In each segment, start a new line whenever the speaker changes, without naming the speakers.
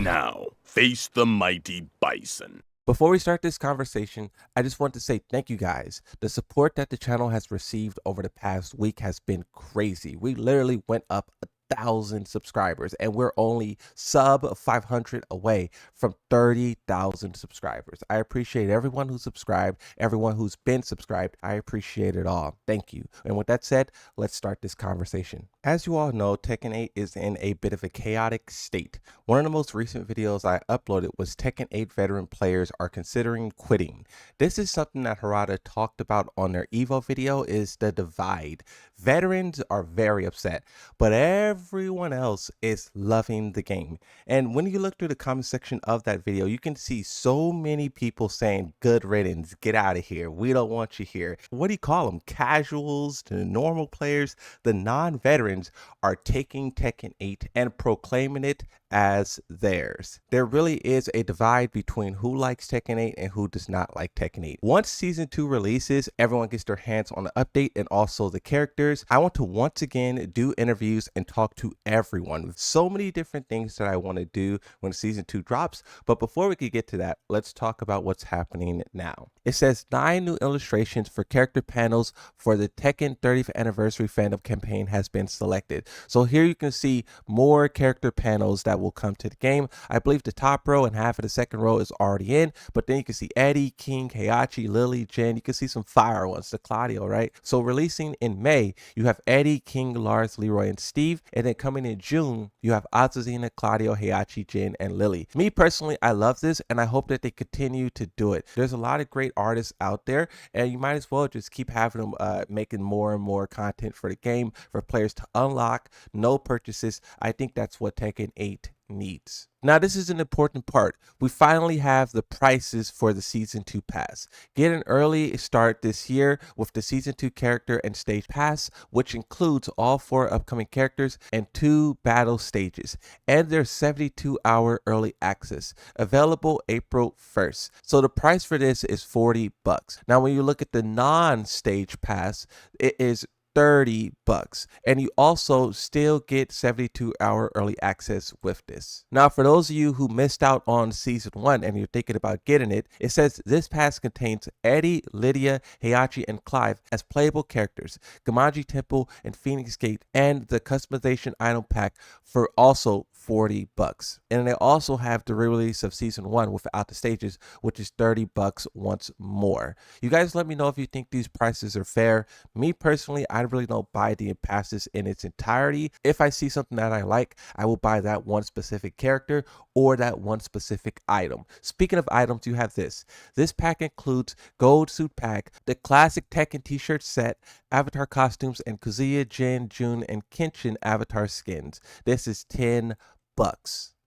Now, face the mighty bison.
Before we start this conversation, I just want to say thank you guys. The support that the channel has received over the past week has been crazy. We literally went up 1,000 subscribers and we're only sub 500 away from 30,000 subscribers. I appreciate everyone who subscribed, everyone who's been subscribed. I appreciate it all. Thank you. And with that said, let's start this conversation. As you all know, Tekken 8 is in a bit of a chaotic state. One of the most recent videos I uploaded was Tekken 8 veteran players are considering quitting. This is something that Harada talked about on their EVO video, is the divide. Veterans are very upset, but everyone else is loving the game. And when you look through the comment section of that video, you can see so many people saying, good riddance, get out of here. We don't want you here. What do you call them? Casuals, the normal players, the non-veterans are taking Tekken 8 and proclaiming it as theirs. There really is a divide between who likes Tekken 8 and who does not like Tekken 8. Once Season 2 releases, everyone gets their hands on the update and also the characters. I want to once again do interviews and talk to everyone. So many different things that I want to do when Season 2 drops, but before we could get to that, let's talk about what's happening now. It says 9 new illustrations for character panels for the Tekken 30th Anniversary fandom campaign has been selected. So here you can see more character panels that will come to the game. I believe the top row and half of the second row is already in, but then you can see Eddie, King, Heihachi, Lily, Jin. You can see some fire ones, the Claudio, right? So releasing in May, you have Eddie, King, Lars, Leroy, and Steve. And then coming in June, you have Azazina, Claudio, Heihachi, Jin, and Lily. Me personally, I love this and I hope that they continue to do it. There's a lot of great artists out there and you might as well just keep having them making more and more content for the game for players to unlock, no purchases. I think that's what Tekken 8 needs. Now this is an important part. We finally have the prices for the Season 2 pass. Get an early start this year with the Season 2 character and stage pass, which includes all 4 upcoming characters and 2 battle stages. And there's 72-hour early access, available April 1st. So the price for this is $40. Now when you look at the non-stage pass, it is $30, and you also still get 72-hour early access with this. Now for those of you who missed out on Season 1 and you're thinking about getting it, it says this pass contains Eddie, Lydia, Heihachi, and Clive as playable characters, Gamaji Temple and Phoenix Gate, and the customization item pack for also $40. And they also have the re-release of Season 1 without the stages, which is $30 once more. You guys let me know if you think these prices are fair. Me personally, I really don't buy the passes in its entirety. If I see something that I like, I will buy that one specific character or that one specific item. Speaking of items, you have this. This pack includes Gold Suit Pack, the classic Tekken t-shirt set, avatar costumes, and Kazuya, Jin, Jun, and Kenshin avatar skins. This is $10.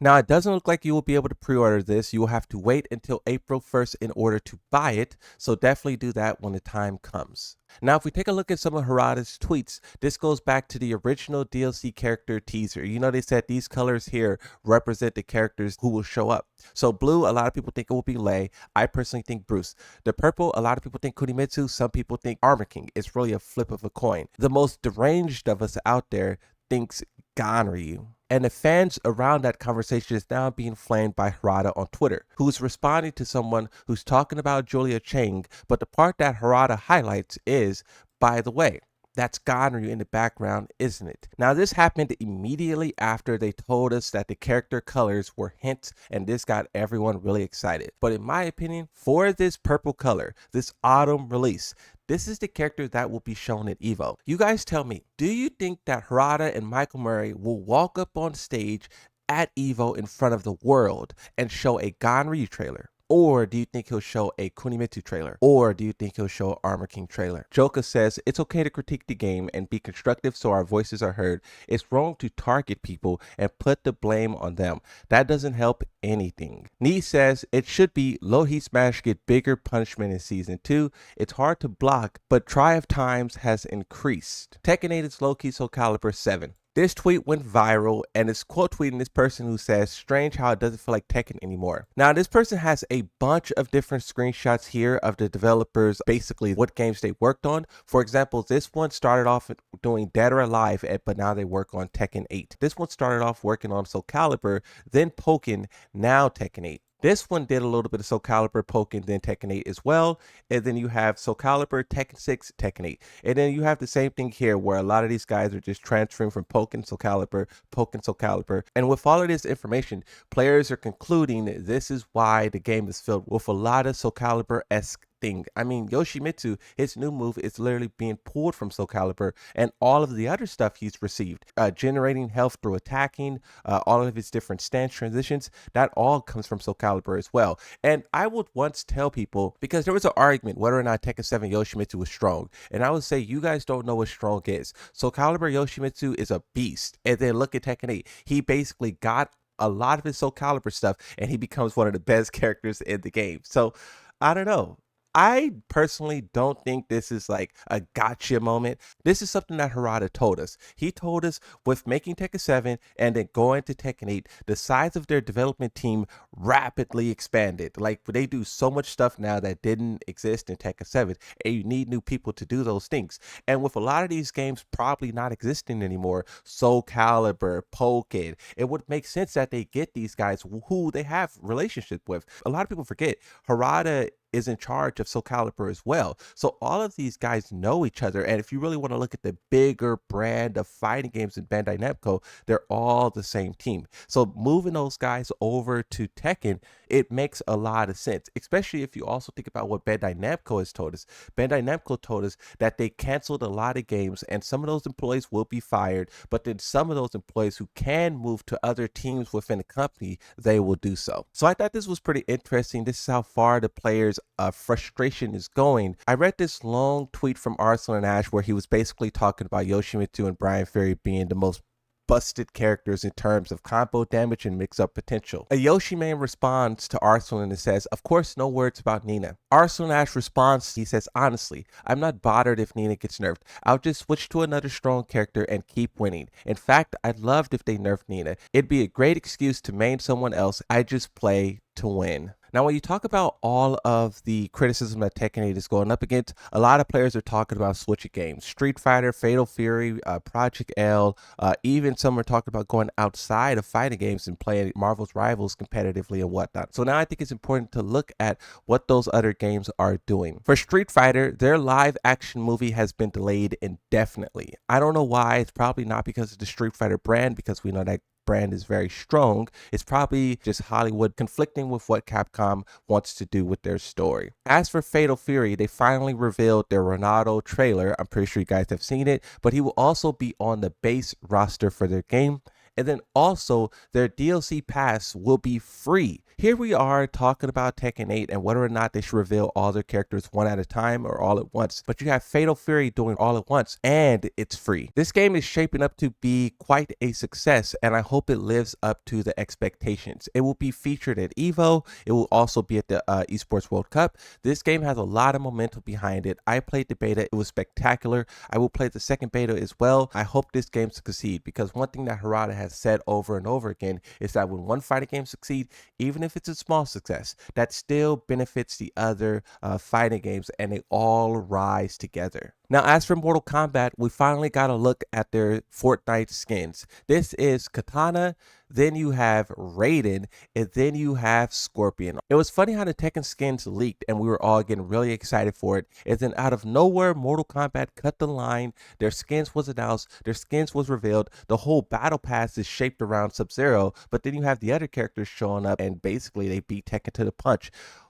Now, it doesn't look like you will be able to pre-order this. You will have to wait until April 1st in order to buy it, so definitely do that when the time comes. Now, if we take a look at some of Harada's tweets, this goes back to the original DLC character teaser. You know, they said these colors here represent the characters who will show up. So blue, a lot of people think it will be Lei. I personally think Bruce. The purple, a lot of people think Kunimitsu. Some people think Armor King. It's really a flip of a coin. The most deranged of us out there thinks Ganryu. And the fans around that conversation is now being flamed by Harada on Twitter, who's responding to someone who's talking about Julia Chang, but the part that Harada highlights is, by the way, that's Ganryu in the background, isn't it? Now this happened immediately after they told us that the character colors were hints, and this got everyone really excited. But in my opinion, for this purple color, this autumn release, this is the character that will be shown at EVO. You guys tell me, do you think that Harada and Michael Murray will walk up on stage at EVO in front of the world and show a Ganryu trailer? Or do you think he'll show a Kunimitsu trailer? Or do you think he'll show an Armor King trailer? Joka says, it's okay to critique the game and be constructive so our voices are heard. It's wrong to target people and put the blame on them. That doesn't help anything. Nee says, it should be low heat smash get bigger punishment in Season 2. It's hard to block, but try of times has increased. Tekken 8 is low key Soul Calibur 7. This tweet went viral and it's quote tweeting this person who says, "Strange how it doesn't feel like Tekken anymore." Now, this person has a bunch of different screenshots here of the developers, basically what games they worked on. For example, this one started off doing Dead or Alive, but now they work on Tekken 8. This one started off working on Soul Calibur, then Pokken, now Tekken 8. This one did a little bit of Soul Calibur, Pokken, then Tekken 8 as well. And then you have Soul Calibur, Tekken 6, Tekken 8. And then you have the same thing here where a lot of these guys are just transferring from Pokken, Soul Calibur, Pokken, Soul Calibur. And with all of this information, players are concluding that this is why the game is filled with a lot of Soul Calibur-esque thing. I mean, Yoshimitsu, his new move is literally being pulled from Soul Calibur, and all of the other stuff he's received, generating health through attacking, all of his different stance transitions, that all comes from Soul Calibur as well. And I would once tell people, because there was an argument whether or not Tekken 7 Yoshimitsu was strong, and I would say, you guys don't know what strong is. Soul Calibur Yoshimitsu is a beast, and then look at Tekken 8. He basically got a lot of his Soul Calibur stuff, and he becomes one of the best characters in the game. So, I don't know. I personally don't think this is like a gotcha moment. This is something that Harada told us. He told us with making Tekken 7 and then going to Tekken 8, the size of their development team rapidly expanded. Like, they do so much stuff now that didn't exist in Tekken 7, and you need new people to do those things. And with a lot of these games probably not existing anymore, Soul Calibur, Pokken, it would make sense that they get these guys who they have relationship with. A lot of people forget Harada is in charge of Soul Calibur as well. So all of these guys know each other. And if you really want to look at the bigger brand of fighting games in Bandai Namco, they're all the same team. So moving those guys over to Tekken, it makes a lot of sense, especially if you also think about what Bandai Namco has told us. Bandai Namco told us that they canceled a lot of games and some of those employees will be fired, but then some of those employees who can move to other teams within the company, they will do so. So I thought this was pretty interesting. This is how far the players' frustration is going. I read this long tweet from Arsenal and Ash where he was basically talking about Yoshimitsu and Brian Ferry being the most busted characters in terms of combo damage and mix-up potential. A Yoshi man responds to Arsenal and says, "Of course, no words about Nina." Arsenal Ash responds, he says, "Honestly, I'm not bothered if Nina gets nerfed. I'll just switch to another strong character and keep winning. In fact, I'd loved if they nerfed Nina. It'd be a great excuse to main someone else. I just play to win." Now, when you talk about all of the criticism that Tekken 8 is going up against, a lot of players are talking about switching games. Street Fighter, Fatal Fury, Project L, even some are talking about going outside of fighting games and playing Marvel's Rivals competitively and whatnot. So now I think it's important to look at what those other games are doing. For Street Fighter, their live action movie has been delayed indefinitely. I don't know why. It's probably not because of the Street Fighter brand, because we know that brand is very strong. It's probably just Hollywood conflicting with what Capcom wants to do with their story. As for Fatal Fury, they finally revealed their Ronaldo trailer. I'm pretty sure you guys have seen it, but he will also be on the base roster for their game. And then also their DLC pass will be free. Here we are talking about Tekken 8 and whether or not they should reveal all their characters one at a time or all at once. But you have Fatal Fury doing all at once and it's free. This game is shaping up to be quite a success and I hope it lives up to the expectations. It will be featured at EVO. It will also be at the Esports World Cup. This game has a lot of momentum behind it. I played the beta. It was spectacular. I will play the second beta as well. I hope this game succeeds because one thing that Harada has said over and over again is that when one fighting game succeeds, even if it's a small success, that still benefits the other fighting games and they all rise together. Now, as for Mortal Kombat, we finally got a look at their Fortnite skins. This is Katana, then you have Raiden, and then you have Scorpion. It was funny how the Tekken skins leaked and we were all getting really excited for it. And then out of nowhere, Mortal Kombat cut the line. Their skins was announced, their skins was revealed. The whole battle pass is shaped around Sub-Zero, but then you have the other characters showing up and basically they beat Tekken to the punch.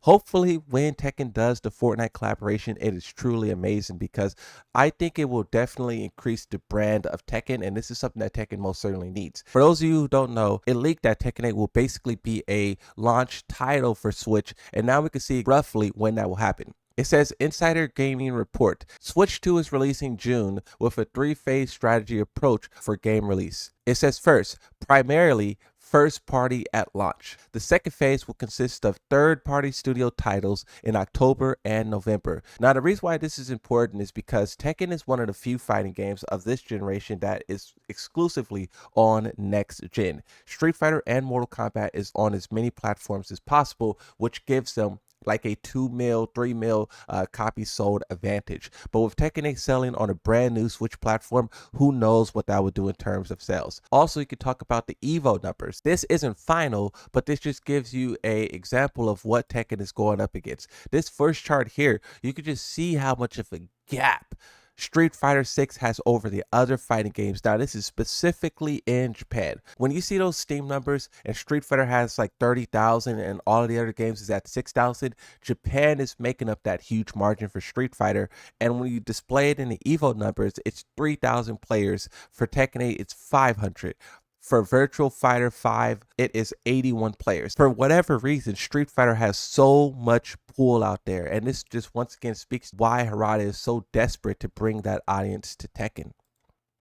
Hopefully, when Tekken does the Fortnite collaboration, it is truly amazing because I think it will definitely increase the brand of Tekken, and this is something that Tekken most certainly needs. For those of you who don't know, it leaked that Tekken 8 will basically be a launch title for Switch, and now we can see roughly when that will happen. It says Insider Gaming Report, Switch 2 is releasing June with a 3-phase strategy approach for game release. It says first, primarily first party at launch. The second phase will consist of third-party studio titles in October and November. Now, the reason why this is important is because Tekken is one of the few fighting games of this generation that is exclusively on next gen. Street Fighter and Mortal Kombat is on as many platforms as possible, which gives them like a 2 mil, 3 mil copies sold advantage. But with Tekken 8 selling on a brand new Switch platform, who knows what that would do in terms of sales. Also, you could talk about the EVO numbers. This isn't final, but this just gives you a example of what Tekken is going up against. This first chart here, you could just see how much of a gap Street Fighter 6 has over the other fighting games. Now, this is specifically in Japan. When you see those Steam numbers and Street Fighter has like 30,000 and all of the other games is at 6,000, Japan is making up that huge margin for Street Fighter. And when you display it in the EVO numbers, it's 3,000 players. For Tekken 8, it's 500. For Virtual Fighter 5, it is 81 players. For whatever reason, Street Fighter has so much pull out there. And this just once again speaks why Harada is so desperate to bring that audience to Tekken.